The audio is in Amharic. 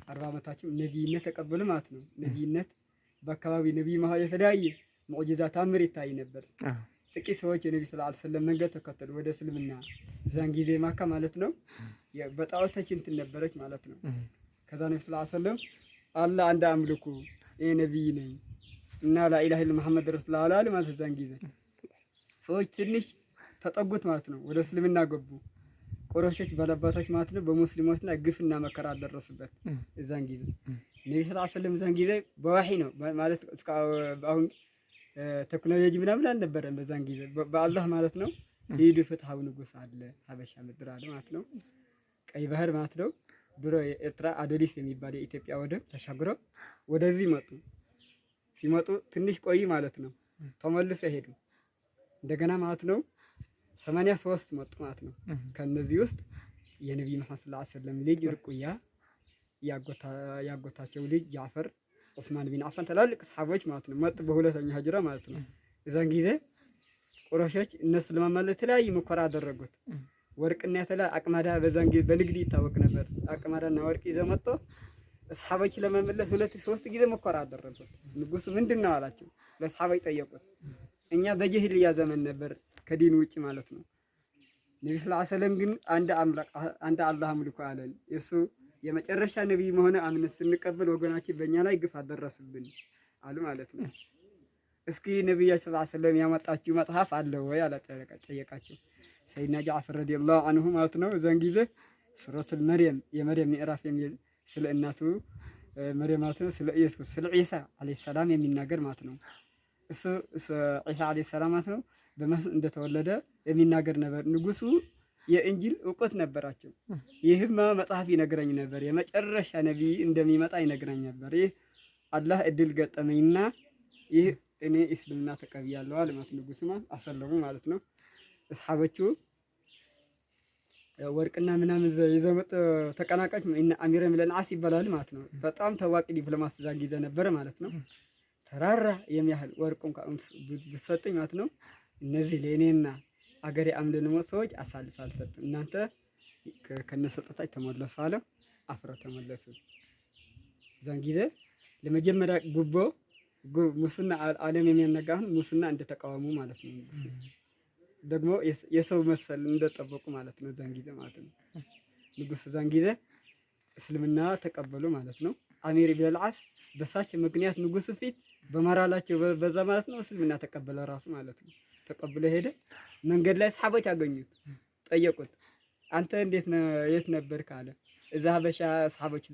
40 ዓመታቸው ነብይነት ተቀበሉ ማለት ነው። ነብይነት በአካባቢ ነብይ መሀል የተለያየ ሙዕጂዛ ታምር ይታይ ነበር። ጥቂት ሰዎች የነብይ ሰለላሁ ዐለይሂ ወሰለም መንገድ ተከተሉ ወደ እስልምና። እዛን ጊዜ ማካ ማለት ነው በጣዖታች እንትን ነበረች ማለት ነው። ከዛ ነብይ ሰለላሁ ዐለይሂ ወሰለም አላህ አንድ አምልኩ እኔ ነብይ ነኝ እና ላኢላሀ ኢላ መሐመድ ረሱሉላህ አላለ ማለት እዛን ጊዜ ሰዎች ትንሽ ተጠጉት ማለት ነው። ወደ እስልምና ገቡ። ቁረይሾች ባላባቶች ማለት ነው በሙስሊሞች ላይ ግፍና መከራ አደረሱበት። እዛን ጊዜ ነብይ ሰለላሁ ዐለይሂ ወሰለም እዛን ጊዜ በዋሂ ነው ማለት አሁን ቴክኖሎጂ ምናምን አልነበረም። በዛን ጊዜ በአላህ ማለት ነው ሂዱ ፍትሃዊ ንጉስ አለ ሀበሻ ምድር አለ ማለት ነው። ቀይ ባህር ማለት ነው ድሮ የኤርትራ አዶሊስ የሚባል የኢትዮጵያ ወደብ ተሻግረው ወደዚህ መጡ። ሲመጡ ትንሽ ቆይ ማለት ነው ተመልሰው ሄዱ። እንደገና ማለት ነው 83 መጡ ማለት ነው። ከነዚህ ውስጥ የነብይ መሐመድ ሰለላሁ ዐለይሂ ወሰለም ልጅ ርቁያ ያጎታቸው ልጅ ጃፈር ዑስማን ቢን አፋን ትላልቅ ሰሃቦች ማለት ነው መጡ በሁለተኛ ሂጅራ ማለት ነው። እዛን ጊዜ ቁረይሾች እነሱ ለማማለል የተለያየ ሙከራ አደረጉት። ወርቅና የተለያየ አቅማዳ በዛን ጊዜ በንግድ ይታወቅ ነበር። አቅማዳና ወርቅ ይዘው መጡ። ሰሃቦች ለመመለስ 2-3 ጊዜ ሙከራ አደረጉት። ንጉሱ ምንድነው አላቸው። ለሰሃቦች ጠየቁት። እኛ በጀሂልያ ዘመን ነበር ከዲን ውጪ ማለት ነው። ነብዩ ሰለላሁ ዐለይሂ ወሰለም ግን አንድ አላህ አምልኩ አለን። እሱ የመጨረሻ ነብይ መሆነ አምነት ስንቀበል ወገናችን በእኛ ላይ ግፍ አደረሱብን አሉ ማለት ነው። እስኪ ነብያችን ሰለላሁ ዐለይሂ ወሰለም ያመጣችው መጽሐፍ አለ ወይ አለ ጠየቃቸው። ሰይድና ጃዕፈር ረዲየላሁ ዐንሁ ማለት ነው እዛን ጊዜ ሱረቱል መርየም የመርየም ምዕራፍ የሚል ስለ እናቱ መርየም ማለት ነው ስለ ኢየሱስ ስለ ዒሳ አለይሂ ሰላም የሚናገር ማለት ነው። እሱ ዒሳ አለይሂ ሰላም ማለት ነው በመስል እንደተወለደ የሚናገር ነበር። ንጉሱ የእንጂል ዕውቀት ነበራቸው። ይህማ መጽሐፍ ይነግረኝ ነበር የመጨረሻ ነብይ እንደሚመጣ ይነግረኝ ነበር። ይህ አላህ እድል ገጠመኝና ይህ እኔ እስልምና ተቀብያለሁ አለ ማለት ንጉሱ ማለት አሰለሙ ማለት ነው። ሰሃቦቹ ወርቅና ምናምን ይዘመጥ ተቀናቃች እና አሚር ሚለን አስ ይባላል ማለት ነው። በጣም ታዋቂ ዲፕሎማት ዛን ጊዜ ነበር ማለት ነው። ተራራ የሚያህል ወርቁን ብትሰጠኝ ማለት ነው እነዚህ ለእኔና አገሬ አምልንሞ ሰዎች አሳልፍ አልሰጥም እናንተ ከነሰጠታች ተመለሱ አለ። አፍረው ተመለሱ። ዛን ጊዜ ለመጀመሪያ ጉቦ ሙስና ዓለም የሚያነጋህን ሙስና እንደተቃወሙ ማለት ነው። ደግሞ የሰው መሰል እንደጠበቁ ማለት ነው። ዛን ጊዜ ማለት ነው ንጉስ ዛን ጊዜ እስልምና ተቀበሉ ማለት ነው። አሚር ኢብኑል አስ በሳቸው ምክንያት ንጉስ ፊት በመራላቸው በዛ ማለት ነው እስልምና ተቀበለ ራሱ ማለት ነው። ተቀብለ ሄደ። መንገድ ላይ ሰሃቦች አገኙት። ጠየቁት አንተ እንዴት ነው የት ነበር ካለ እዛ ሀበሻ ሰሃቦች